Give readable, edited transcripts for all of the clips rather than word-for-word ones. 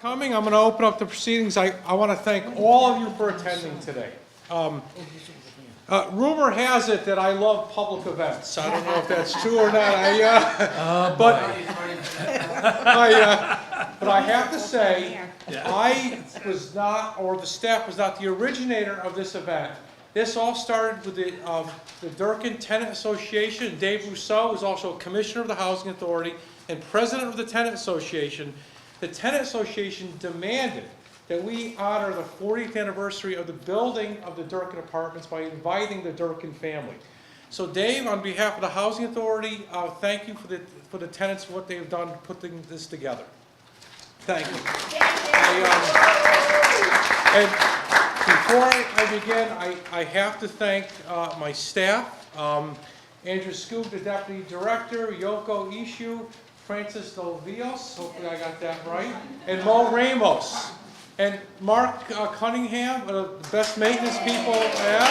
Coming, I'm going to open up the proceedings. I want to thank all of you for attending today. Rumor has it that I love public events. I don't know if that's true or not. But I have to say, I was not, or the staff was not the originator of this event. This all started with the Durkin Tenant Association. Dave Rousseau is also a commissioner of the Housing Authority and president of the Tenant Association. The Tenant Association demanded that we honor the 40th anniversary of the building of the Durkin apartments by inviting the Durkin family. So Dave, on behalf of the Housing Authority, thank you for the tenants for what they have done putting this together. Thank you. And before I begin, I have to thank my staff, Andrew Scoop, the Deputy Director, Yoko Ishu, Francis Delvios, hopefully I got that right, and Mo Ramos, and Mark Cunningham, the best maintenance people I have,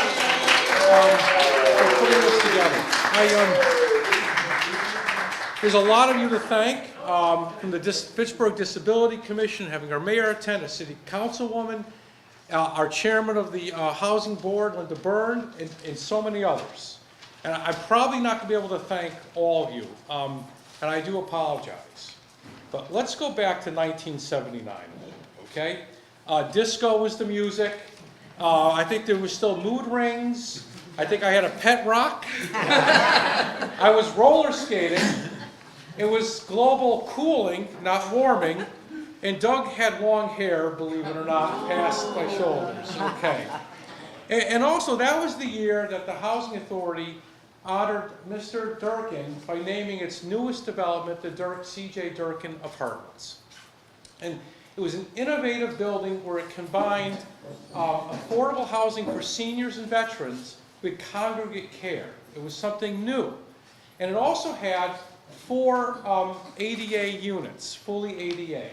for putting this together. There's a lot of you to thank, from the Fitchburg Disability Commission, having our mayor attend, a city councilwoman, our chairman of the housing board, Linda Byrne, and so many others. And I'm probably not going to be able to thank all of you. And I do apologize. But let's go back to 1979, okay? Disco was the music. I think there was still mood rings. I think I had a pet rock. I was roller skating. It was global cooling, not warming. And Doug had long hair, believe it or not, past my shoulders, okay? And also, that was the year that the Housing Authority honored Mr. Durkin by naming its newest development the C.J. Durkin Apartments. And it was an innovative building where it combined affordable housing for seniors and veterans with congregate care. It was something new. And it also had 4 ADA units, fully ADA.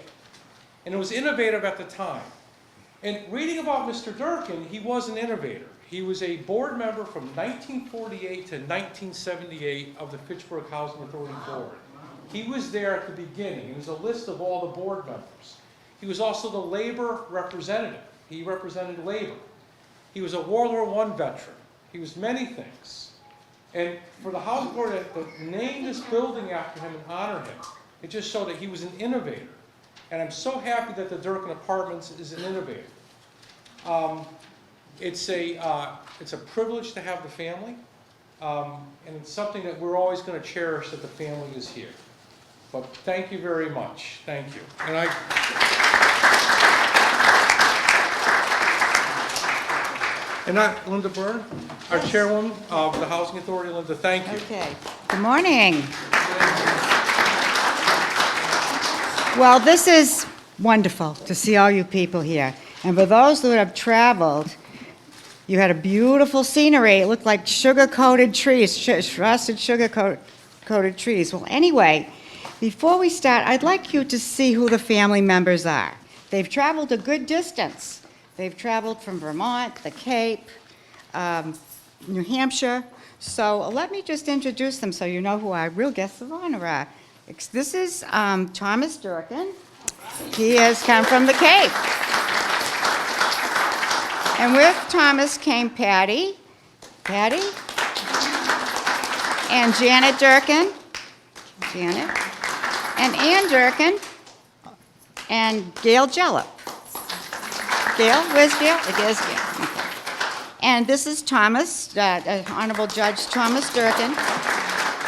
And it was innovative at the time. And reading about Mr. Durkin, he was an innovator. He was a board member from 1948 to 1978 of the Fitchburg Housing Authority Board. He was there at the beginning. It was a list of all the board members. He was also the labor representative. He represented labor. He was a World War I veteran. He was many things. And for the Housing Authority to name this building after him and honor him, it just showed that he was an innovator. And I'm so happy that the Durkin Apartments is an innovator. It's a privilege to have the family, and it's something that we're always going to cherish, that the family is here. But thank you very much. Thank you. And Linda Byrne, our chairwoman of the Housing Authority. Linda, thank you. Okay. Good morning. Well, this is wonderful to see all you people here. And for those who have traveled, you had a beautiful scenery. It looked like sugar-coated trees, frosted sugar-coated trees. Well, anyway, before we start, I'd like you to see who the family members are. They've traveled a good distance. They've traveled from Vermont, the Cape, New Hampshire. So let me just introduce them so you know who our real guests of honor are. This is Thomas Durkin. He has come from the Cape. And with Thomas came Patty, and Janet Durkin, and Ann Durkin, and Gail Jellop. Gail, where's Gail? There's Gail. Okay. And this is Thomas, Honorable Judge Thomas Durkin,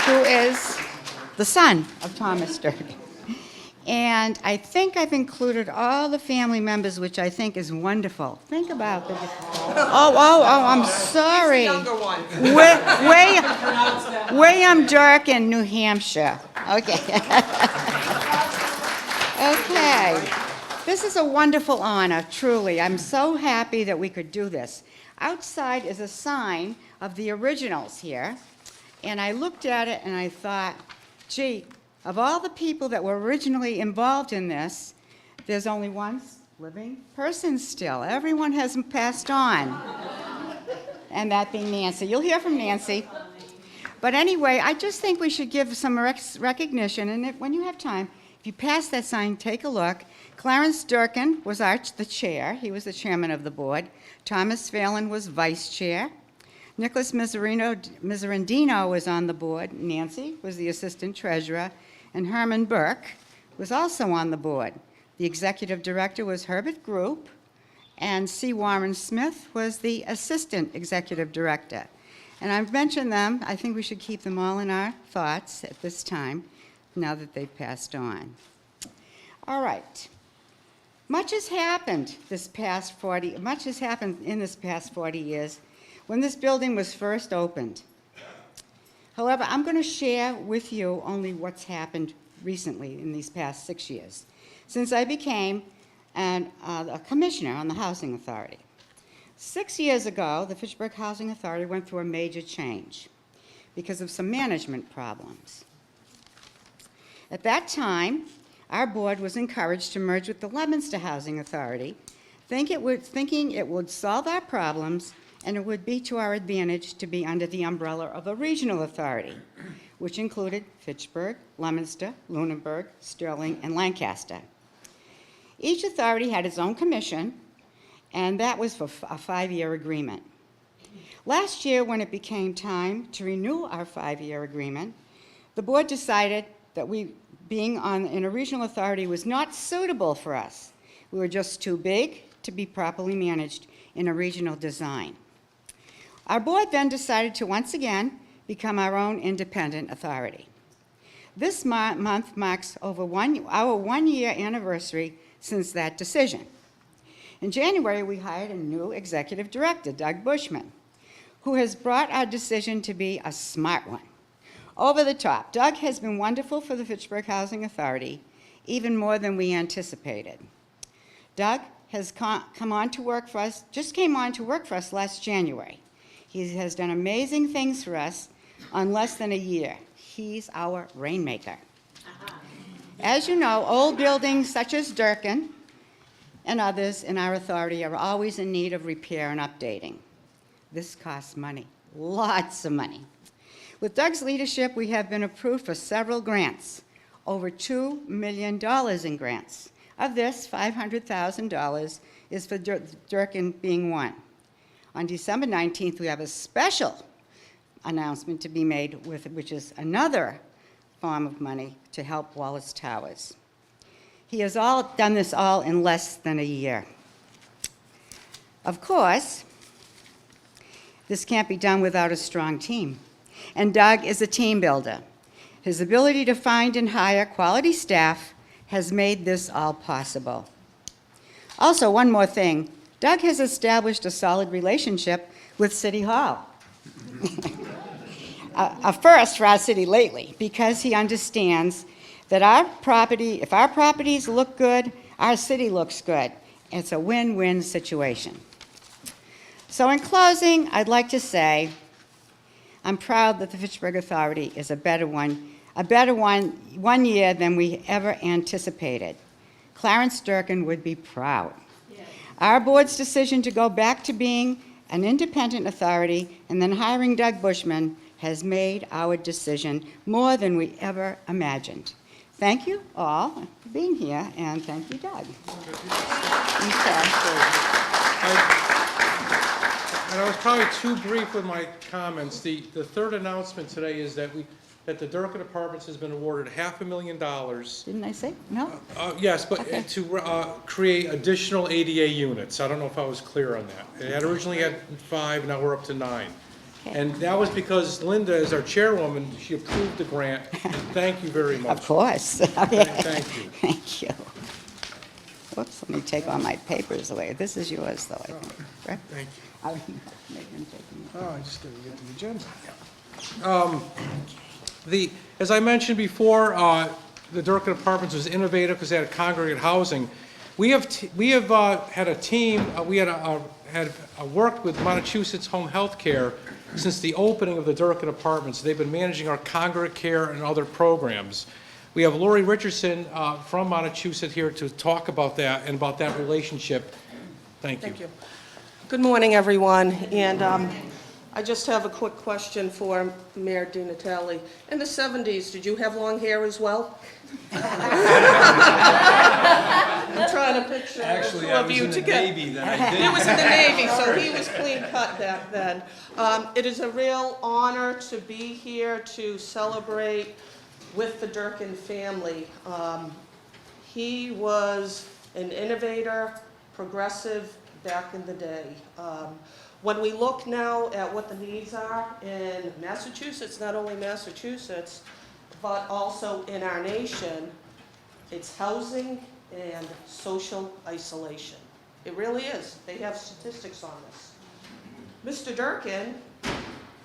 who is the son of Thomas Durkin. And I think I've included all the family members, which I think is wonderful. Think about it. I'm sorry. William Durkin, New Hampshire. Okay. Okay. This is a wonderful honor, truly. I'm so happy that we could do this. Outside is a sign of the originals here. And I looked at it and I thought, gee, of all the people that were originally involved in this, there's only one living person still. Everyone has passed on. And that being Nancy. You'll hear from Nancy. But anyway, I just think we should give some recognition, and when you have time, If you pass that sign, take a look. Clarence Durkin was the chair. He was the chairman of the board. Thomas Phelan was vice chair. Nicholas Miserandino was on the board. Nancy was the assistant treasurer. And Herman Burke was also on the board. The executive director was Herbert Group, and C. Warren Smith was the assistant executive director. And I've mentioned them. I think we should keep them all in our thoughts at this time, now that they've passed on. All right. Much has happened in this past 40 years when this building was first opened. However, I'm going to share with you only what's happened recently in these past 6 years, since I became a commissioner on the Housing Authority. 6 years ago, the Fitchburg Housing Authority went through a major change because of some management problems. At that time, our board was encouraged to merge with the Leominster Housing Authority, thinking it would solve our problems and it would be to our advantage to be under the umbrella of a regional authority, which included Fitchburg, Leominster, Lunenburg, Sterling, and Lancaster. Each authority had its own commission, and that was for a 5-year agreement. Last year, when it became time to renew our 5-year agreement, the board decided that being in a regional authority was not suitable for us. We were just too big to be properly managed in a regional design. Our board then decided to once again become our own independent authority. This month marks our 1-year anniversary since that decision. In January, we hired a new executive director, Doug Bushman, who has brought our decision to be a smart one. Over the top. Doug has been wonderful for the Fitchburg Housing Authority, even more than we anticipated. Doug has come on to work for us, just came on to work for us last January. He has done amazing things for us on less than a year. He's our rainmaker. As you know, old buildings such as Durkin and others in our authority are always in need of repair and updating. This costs money, lots of money. With Doug's leadership, we have been approved for several grants, over $2 million in grants. Of this, $500,000 is for Durkin being one. On December 19th, we have a special announcement to be made, which is another form of money to help Wallace Towers. He has done this all in less than a year. Of course, this can't be done without a strong team. And Doug is a team builder. His ability to find and hire quality staff has made this all possible. Also, one more thing. Doug has established a solid relationship with City Hall. A first for our city lately, because he understands that if our properties look good, our city looks good. It's a win-win situation. So in closing, I'd like to say I'm proud that the Fitchburg Authority is a better one 1 year than we ever anticipated. Clarence Durkin would be proud. Yes. Our board's decision to go back to being an independent authority and then hiring Doug Bushman has made our decision more than we ever imagined. Thank you all for being here, and thank you, Doug. And I was probably too brief with my comments. The third announcement today is that the Durkin Apartments has been awarded $500,000. Didn't I say? No? Yes, but Okay. to create additional ADA units. I don't know if I was clear on that. It had originally had 5, now we're up to 9. Okay. And that was because Linda, as our chairwoman, she approved the grant. And thank you very much. Of course. Thank you. Thank you. Whoops, let me take all my papers away. This is yours, though, I think. Right? Thank you. I'll make them take them. Oh, I just didn't get the agenda. As I mentioned before, the Durkin Apartments was innovative because they had congregate housing. We have had a team. We had worked with Massachusetts Home Health Care since the opening of the Durkin Apartments. They've been managing our congregate care and other programs. We have Lori Richardson from Massachusetts here to talk about that and about that relationship. Thank you. Thank you. Good morning, everyone. And I just have a quick question for Mayor Di Natale. In the 70s, did you have long hair as well? I'm trying to picture the Actually, two I of was you in the together. Navy then, I He did. was in the Navy, so he was clean cut back then. It is a real honor to be here to celebrate with the Durkin family. He was an innovator, progressive back in the day. When we look now at what the needs are in Massachusetts, not only Massachusetts, but also in our nation, it's housing and social isolation. It really is. They have statistics on this. Mr. Durkin,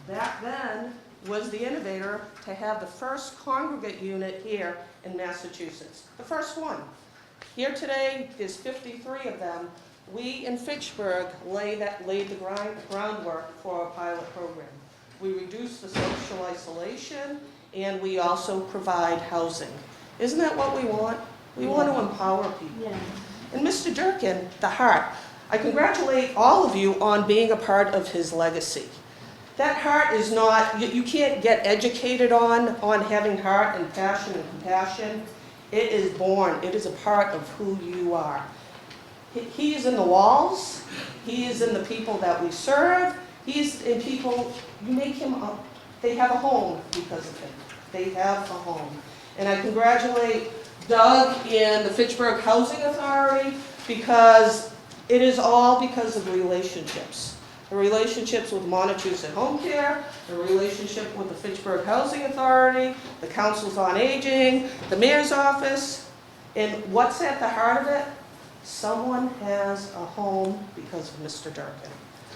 back then, was the innovator to have the first congregate unit here in Massachusetts. The first one. Here today, there's 53 of them. We in Fitchburg laid the groundwork for a pilot program. We reduce the social isolation, and we also provide housing. Isn't that what we want? We want to empower people. Yeah. And Mr. Durkin, the heart, I congratulate all of you on being a part of his legacy. That heart is not, you can't get educated on having heart and passion and compassion. It is born, it is a part of who you are. He is in the walls, he is in the people that we serve, he's in people, you make him up. They have a home because of him. They have a home. And I congratulate Doug and the Fitchburg Housing Authority because it is all because of relationships. The relationships with Montechusett Home Care, the relationship with the Fitchburg Housing Authority, the Councils on Aging, the Mayor's Office. And what's at the heart of it? Someone has a home because of Mr. Durkin.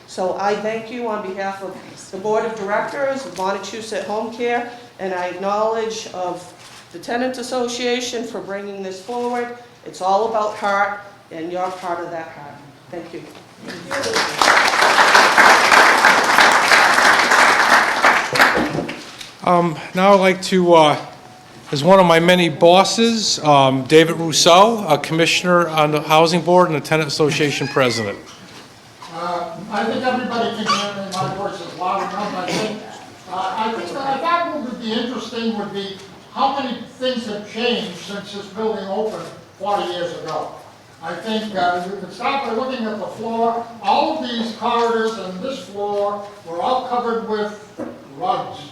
So I thank you on behalf of the Board of Directors of Montechusett Home Care, and I acknowledge of the Tenants Association for bringing this forward. It's all about heart, and you're part of that heart. Thank you. Now I'd like to, as one of my many bosses, David Rousseau, a commissioner on the Housing Board and the Tenant Association president. I think everybody can hear me, my voice is loud enough, I think. I think what I thought would be interesting would be how many things have changed since this building opened 40 years ago. I think we could start by looking at the floor. All of these corridors and this floor were all covered with rugs.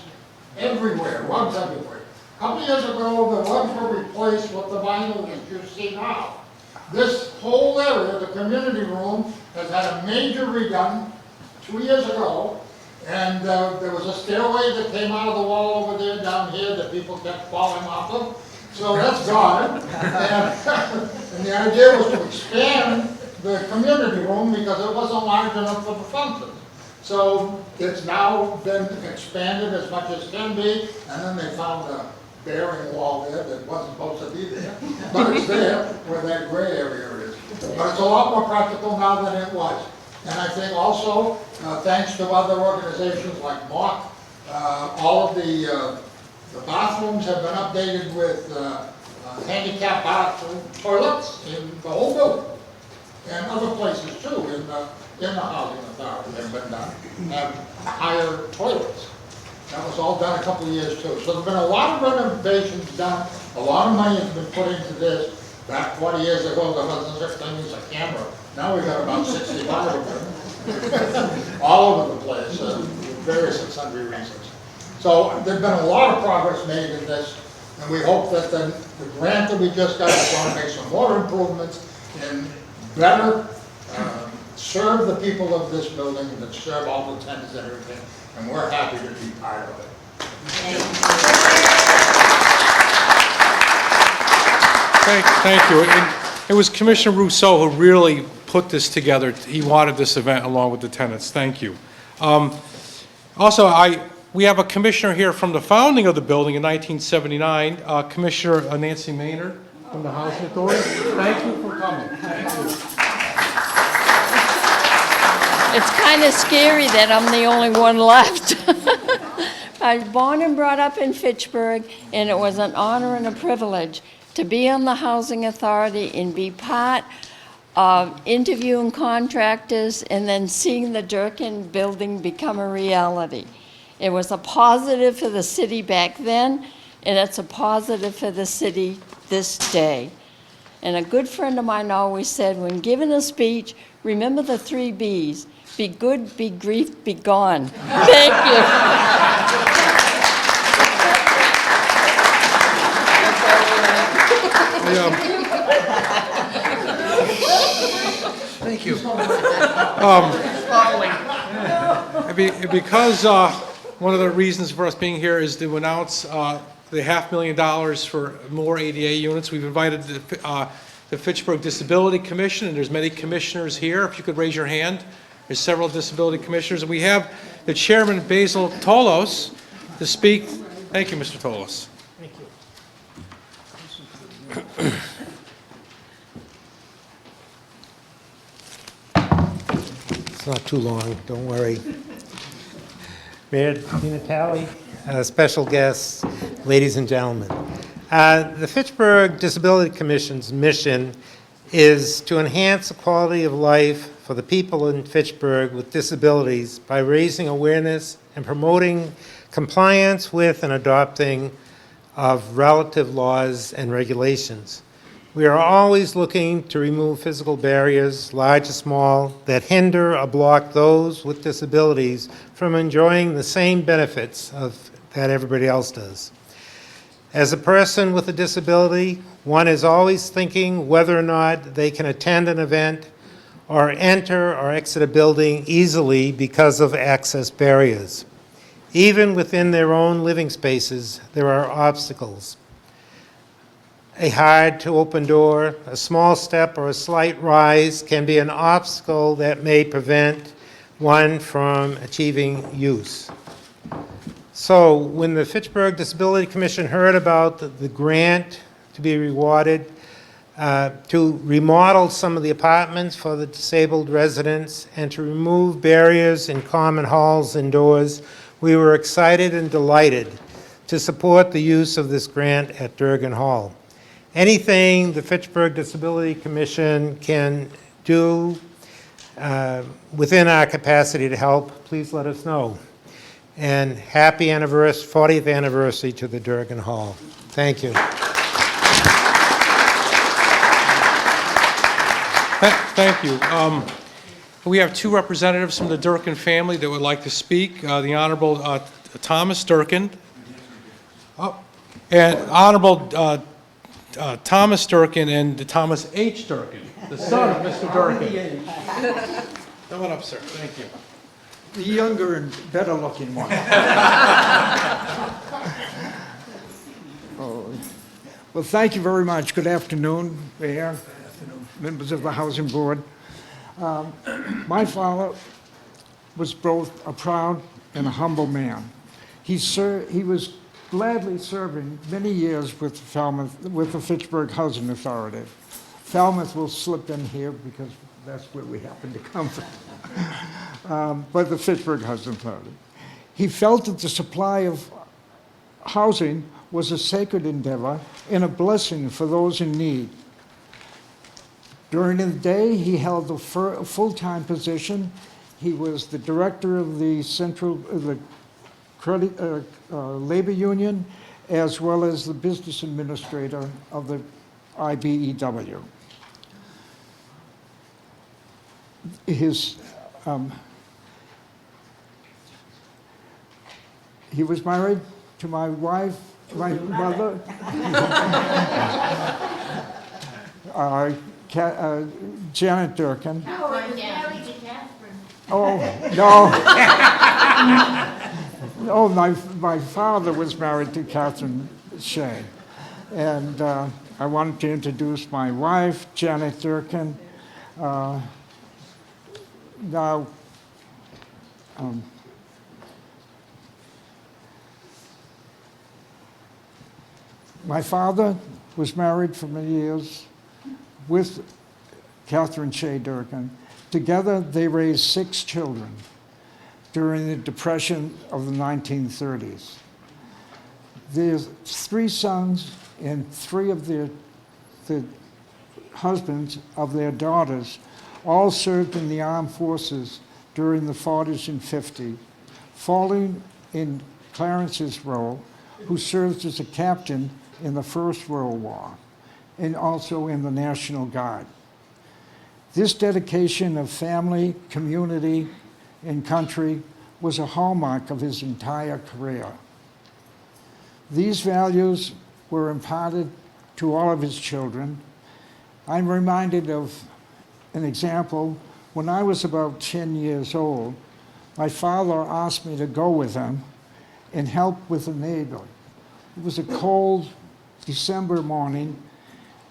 Everywhere, rugs everywhere. A couple years ago, the rugs were replaced with the vinyl that you see now. This whole area, the community room, has had a major redone 2 years ago. And there was a stairway that came out of the wall over there down here that people kept falling off of. So that's gone. And the idea was to expand the community room because it wasn't large enough for the functions. So it's now been expanded as much as can be, and then they found a bearing wall there that wasn't supposed to be there. But it's there where that gray area is. But it's a lot more practical now than it was. And I think also, thanks to other organizations like MOC, all of the bathrooms have been updated with handicap bathroom toilets in the whole building. And other places too, in the housing authority have been done, have higher toilets. That was all done a couple of years too. So there's been a lot of renovations done, a lot of money has been put into this. Back 40 years ago, there wasn't such thing as a camera. Now we've got about 65 of them, all over the place, for various and sundry reasons. So there's been a lot of progress made in this, and we hope that the grant that we just got is going to make some more improvements and better serve the people of this building, and serve all the tenants and everything, and we're happy to be part of it. Thank you. And it was Commissioner Rousseau who really put this together. He wanted this event along with the tenants. Thank you. Also, we have a commissioner here from the founding of the building in 1979, Commissioner Nancy Maynard from the Housing Authority. Thank you for coming. Thank you. It's kind of scary that I'm the only one left. I was born and brought up in Fitchburg, and it was an honor and a privilege to be on the Housing Authority and be part interviewing contractors, and then seeing the Durkin building become a reality. It was a positive for the city back then, and it's a positive for the city this day. And a good friend of mine always said, when giving a speech, remember the 3 B's. Be good, be grief, be gone. Thank you. Thank you. Because one of the reasons for us being here is to announce the $500,000 for more ADA units. We've invited the Fitchburg Disability Commission, and there's many commissioners here. If you could raise your hand. There's several disability commissioners. And we have the chairman, Basil Tolos, to speak. Thank you, Mr. Tolos. Thank you. It's not too long, don't worry. Mayor Natale, special guests, ladies and gentlemen. The Fitchburg Disability Commission's mission is to enhance the quality of life for the people in Fitchburg with disabilities by raising awareness and promoting compliance with and adopting of relative laws and regulations. We are always looking to remove physical barriers, large or small, that hinder or block those with disabilities from enjoying the same benefits that everybody else does. As a person with a disability, one is always thinking whether or not they can attend an event or enter or exit a building easily because of access barriers. Even within their own living spaces, there are obstacles. A hard-to-open door, a small step, or a slight rise can be an obstacle that may prevent one from achieving use. So when the Fitchburg Disability Commission heard about the grant to be rewarded to remodel some of the apartments for the disabled residents and to remove barriers in common halls and doors, we were excited and delighted to support the use of this grant at Durkin Hall. Anything the Fitchburg Disability Commission can do within our capacity to help, please let us know. And happy anniversary, 40th anniversary to the Durkin Hall. Thank you. Thank you. We have 2 representatives from the Durkin family that would like to speak. The Honorable Thomas Durkin. And Honorable Thomas Durkin and Thomas H. Durkin, the son of Mr. Durkin. Come on up, sir. Thank you. The younger and better looking one. Well, thank you very much. Good afternoon, Mayor, members of the Housing Board. My father was both a proud and a humble man. He was gladly serving many years with the Fitchburg Housing Authority. Falmouth will slip in here because that's where we happen to come from. But the Fitchburg Housing Authority. He felt that the supply of housing was a sacred endeavor and a blessing for those in need. During the day, he held a full-time position. He was the director of the labor union, as well as the business administrator of the IBEW. He was married to my wife, my mother, Janet Durkin. No, I was married to Catherine. Oh, no. No, my father was married to Catherine Shea. And I wanted to introduce my wife, Janet Durkin. My father was married for many years with Catherine Shea Durkin. Together, they raised 6 children during the Depression of the 1930s. There's 3 sons, and 3 of the husbands of their daughters all served in the armed forces during the 40s and 50s, falling in Clarence's role, who served as a captain in the First World War and also in the National Guard. This dedication of family, community, and country was a hallmark of his entire career. These values were imparted to all of his children. I'm reminded of an example. When I was about 10 years old, my father asked me to go with him and help with a neighbor. It was a cold December morning.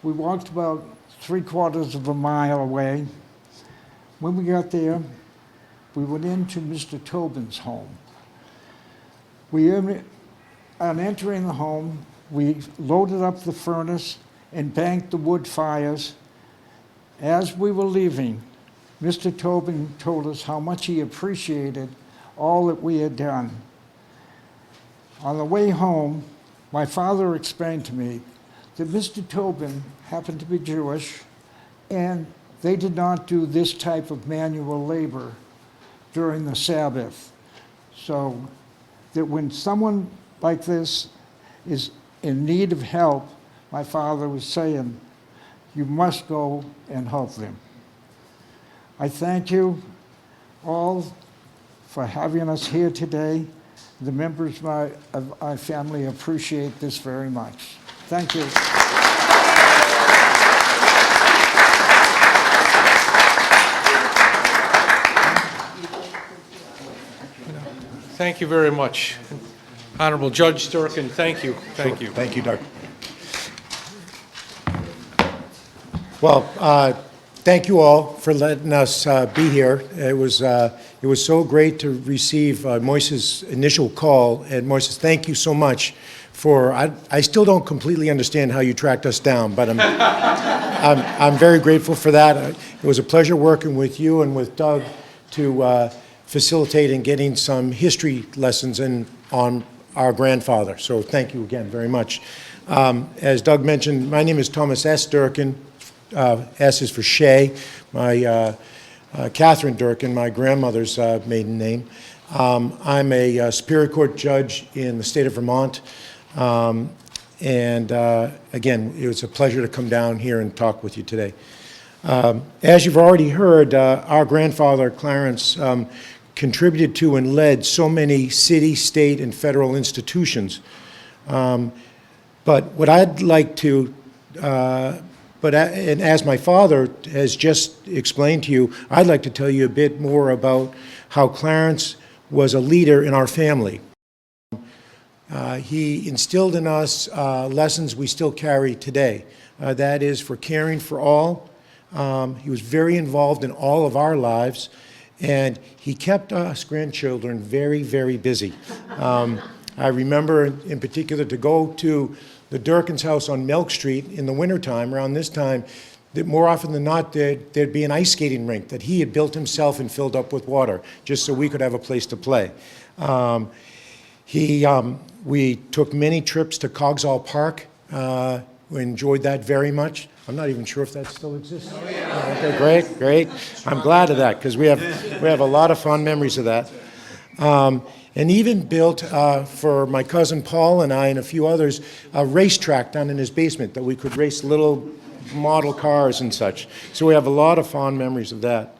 We walked about 3/4 of a mile away. When we got there, we went into Mr. Tobin's home. On entering the home, we loaded up the furnace and banked the wood fires. As we were leaving, Mr. Tobin told us how much he appreciated all that we had done. On the way home, my father explained to me that Mr. Tobin happened to be Jewish, and they did not do this type of manual labor during the Sabbath. So that when someone like this is in need of help, my father was saying, you must go and help them. I thank you all for having us here today. The members of my family appreciate this very much. Thank you. Thank you very much. Honorable Judge Durkin, thank you. Thank you. Thank you, Doug. Well, thank you all for letting us be here. It was so great to receive Moise's initial call. And Moises, thank you so much for, I still don't completely understand how you tracked us down, but I'm very grateful for that. It was a pleasure working with you and with Doug to facilitate and getting some history lessons on our grandfather. So thank you again very much. As Doug mentioned, my name is Thomas S. Durkin. S is for Shay. My Catherine Durkin, my grandmother's maiden name. I'm a Superior Court judge in the state of Vermont. And again, it was a pleasure to come down here and talk with you today. As you've already heard, our grandfather, Clarence, contributed to and led so many city, state, and federal institutions. But what I'd like to, and as my father has just explained to you, I'd like to tell you a bit more about how Clarence was a leader in our family. He instilled in us lessons we still carry today. That is for caring for all. He was very involved in all of our lives, and he kept us grandchildren very, very busy. I remember in particular to go to the Durkin's house on Milk Street in the wintertime, around this time, that more often than not, there'd be an ice skating rink that he had built himself and filled up with water, just so we could have a place to play. We took many trips to Coggeshall Park. We enjoyed that very much. I'm not even sure if that still exists. Oh, yeah. Okay, great, great. I'm glad of that, because we have a lot of fond memories of that. And even built, for my cousin Paul and I and a few others, a racetrack down in his basement that we could race little model cars and such. So we have a lot of fond memories of that.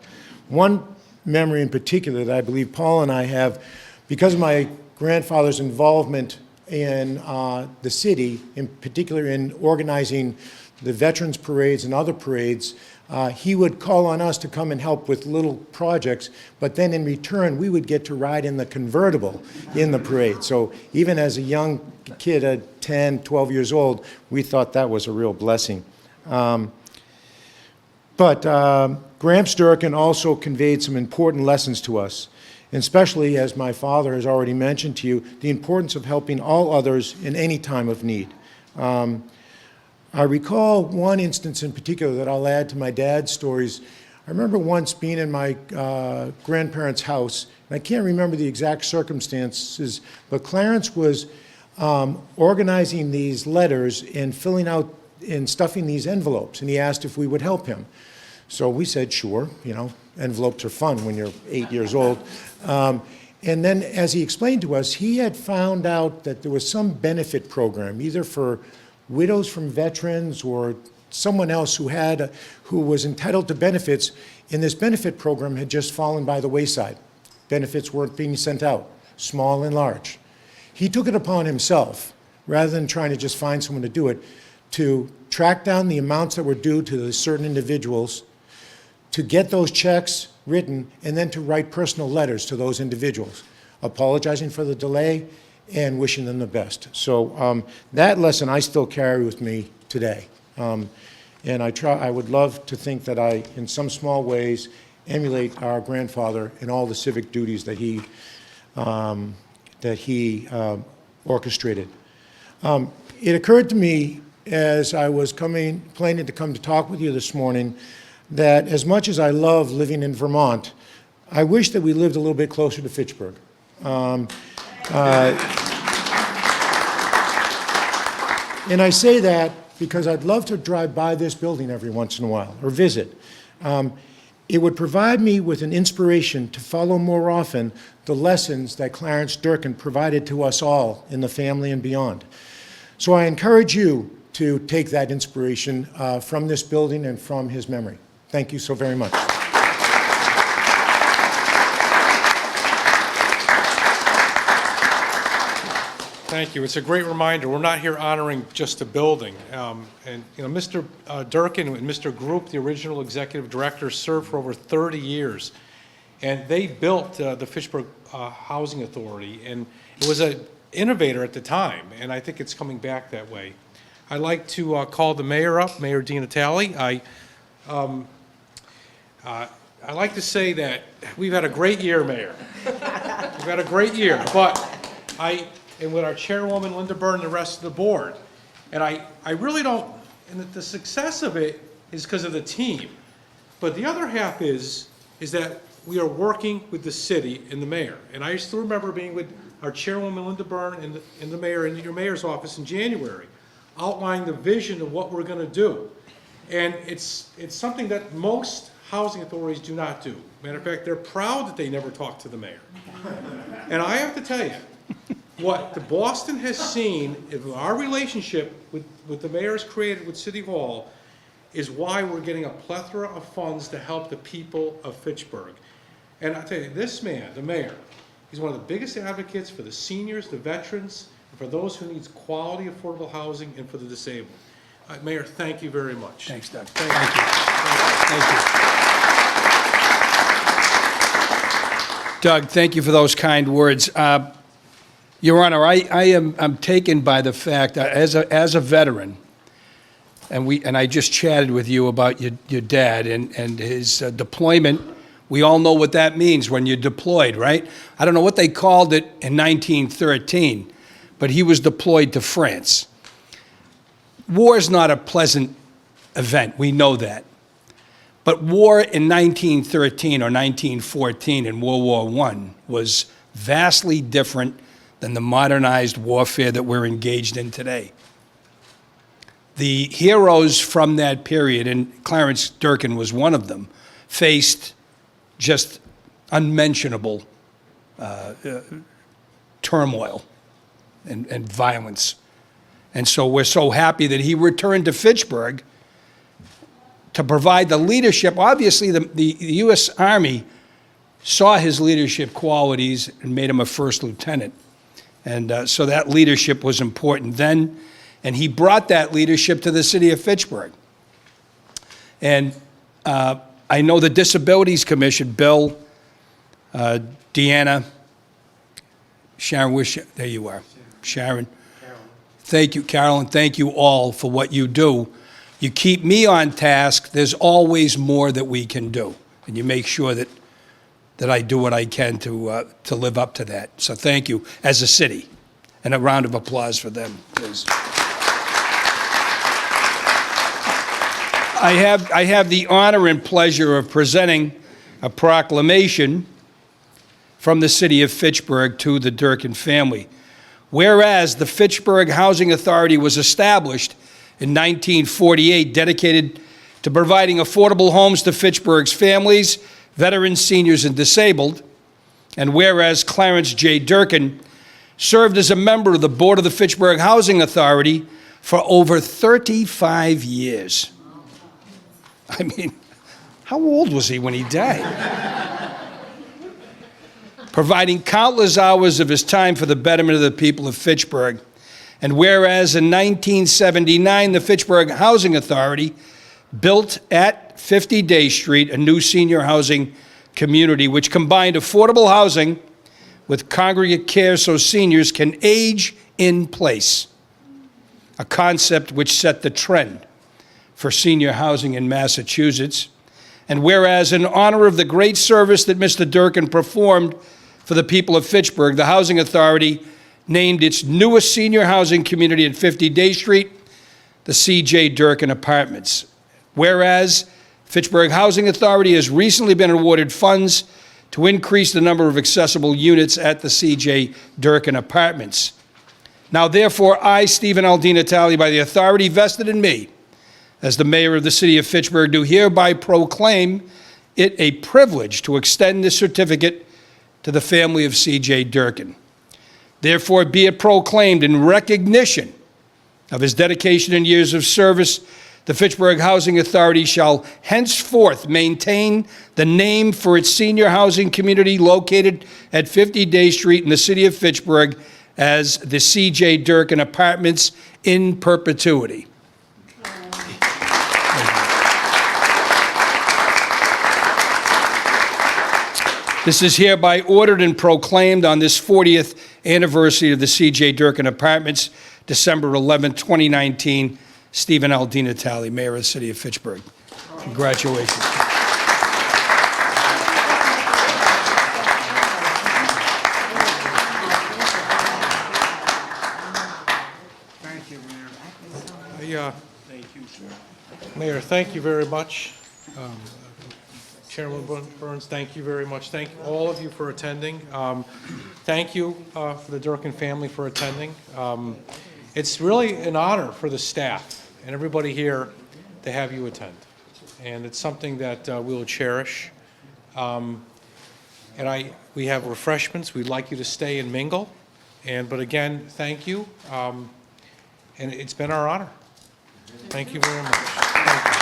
One memory in particular that I believe Paul and I have, because of my grandfather's involvement in the city, in particular in organizing the veterans parades and other parades, he would call on us to come and help with little projects, but then in return, we would get to ride in the convertible in the parade. So even as a young kid at 10, 12 years old, we thought that was a real blessing. But Gramps Durkin also conveyed some important lessons to us, and especially, as my father has already mentioned to you, the importance of helping all others in any time of need. I recall one instance in particular that I'll add to my dad's stories. I remember once being in my grandparents' house, and I can't remember the exact circumstances, but Clarence was organizing these letters and filling out in stuffing these envelopes, and he asked if we would help him. So we said, sure, envelopes are fun when you're 8 years old. And then, as he explained to us, he had found out that there was some benefit program, either for widows from veterans or someone else who was entitled to benefits, and this benefit program had just fallen by the wayside. Benefits weren't being sent out, small and large. He took it upon himself, rather than trying to just find someone to do it, to track down the amounts that were due to the certain individuals, to get those checks written, and then to write personal letters to those individuals, apologizing for the delay and wishing them the best. So that lesson I still carry with me today. And I would love to think that I, in some small ways, emulate our grandfather in all the civic duties that he orchestrated. It occurred to me as I was planning to come to talk with you this morning that as much as I love living in Vermont, I wish that we lived a little bit closer to Fitchburg. And I say that because I'd love to drive by this building every once in a while, or visit. It would provide me with an inspiration to follow more often the lessons that Clarence Durkin provided to us all in the family and beyond. So I encourage you to take that inspiration from this building and from his memory. Thank you so very much. Thank you. It's a great reminder. We're not here honoring just a building. Mr. Durkin and Mr. Group, the original executive director, served for over 30 years. And they built the Fitchburg Housing Authority. And it was an innovator at the time. And I think it's coming back that way. I'd like to call the mayor up, Mayor Di Natale. I like to say that we've had a great year, Mayor. We've had a great year. But and with our chairwoman, Linda Byrne, and the rest of the board. And I really don't, and the success of it is because of the team. But the other half is that we are working with the city and the mayor. And I still remember being with our chairwoman, Linda Byrne, and the mayor in your mayor's office in January, outlining the vision of what we're going to do. And it's something that most housing authorities do not do. Matter of fact, they're proud that they never talk to the mayor. And I have to tell you, what the Boston has seen, our relationship with the mayor has created with City Hall, is why we're getting a plethora of funds to help the people of Fitchburg. And I tell you, this man, the mayor, he's one of the biggest advocates for the seniors, the veterans, and for those who need quality, affordable housing, and for the disabled. Mayor, thank you very much. Thanks, Doug. Thank you. Doug, thank you for those kind words. Your Honor, I'm taken by the fact that as a veteran, and I just chatted with you about your dad and his deployment. We all know what that means when you're deployed, right? I don't know what they called it in 1913, but he was deployed to France. War is not a pleasant event. We know that. But war in 1913 or 1914 in World War I was vastly different than the modernized warfare that we're engaged in today. The heroes from that period, and Clarence Durkin was one of them, faced just unmentionable turmoil and violence. And so we're so happy that he returned to Fitchburg to provide the leadership. Obviously, the U.S. Army saw his leadership qualities and made him a first lieutenant. And so that leadership was important then, and he brought that leadership to the city of Fitchburg. And I know the Disabilities Commission, Bill, Deanna, Sharon, there you are, Sharon. Thank you, Carolyn, thank you all for what you do. You keep me on task. There's always more that we can do, and you make sure that I do what I can to live up to that. So thank you, as a city. And a round of applause for them, please. I have the honor and pleasure of presenting a proclamation from the city of Fitchburg to the Durkin family. Whereas the Fitchburg Housing Authority was established in 1948 dedicated to providing affordable homes to Fitchburg's families, veterans, seniors, and disabled. And whereas Clarence J. Durkin served as a member of the board of the Fitchburg Housing Authority for over 35 years. I mean, how old was he when he died? Providing countless hours of his time for the betterment of the people of Fitchburg. And whereas in 1979, the Fitchburg Housing Authority built at 50 Day Street a new senior housing community which combined affordable housing with congregate care so seniors can age in place, a concept which set the trend for senior housing in Massachusetts. And whereas in honor of the great service that Mr. Durkin performed for the people of Fitchburg, the Housing Authority named its newest senior housing community at 50 Day Street the C.J. Durkin Apartments. Whereas Fitchburg Housing Authority has recently been awarded funds to increase the number of accessible units at the C.J. Durkin Apartments. Now, therefore, I, Stephen L. DiNatale, by the authority vested in me as the mayor of the city of Fitchburg, do hereby proclaim it a privilege to extend this certificate to the family of C.J. Durkin. Therefore, be it proclaimed in recognition of his dedication and years of service, the Fitchburg Housing Authority shall henceforth maintain the name for its senior housing community located at 50 Day Street in the city of Fitchburg as the C.J. Durkin Apartments in perpetuity. This is hereby ordered and proclaimed on this 40th anniversary of the C.J. Durkin Apartments, December 11, 2019. Stephen L. DiNatale, Mayor of the City of Fitchburg. Congratulations. Thank you, Mayor. Thank you, sir. Mayor, thank you very much. Chairman Burns, thank you very much. Thank all of you for attending. Thank you for the Durkin family for attending. It's really an honor for the staff and everybody here to have you attend. And it's something that we'll cherish. We have refreshments. We'd like you to stay and mingle. But again, thank you. And it's been our honor. Thank you very much. Thank you.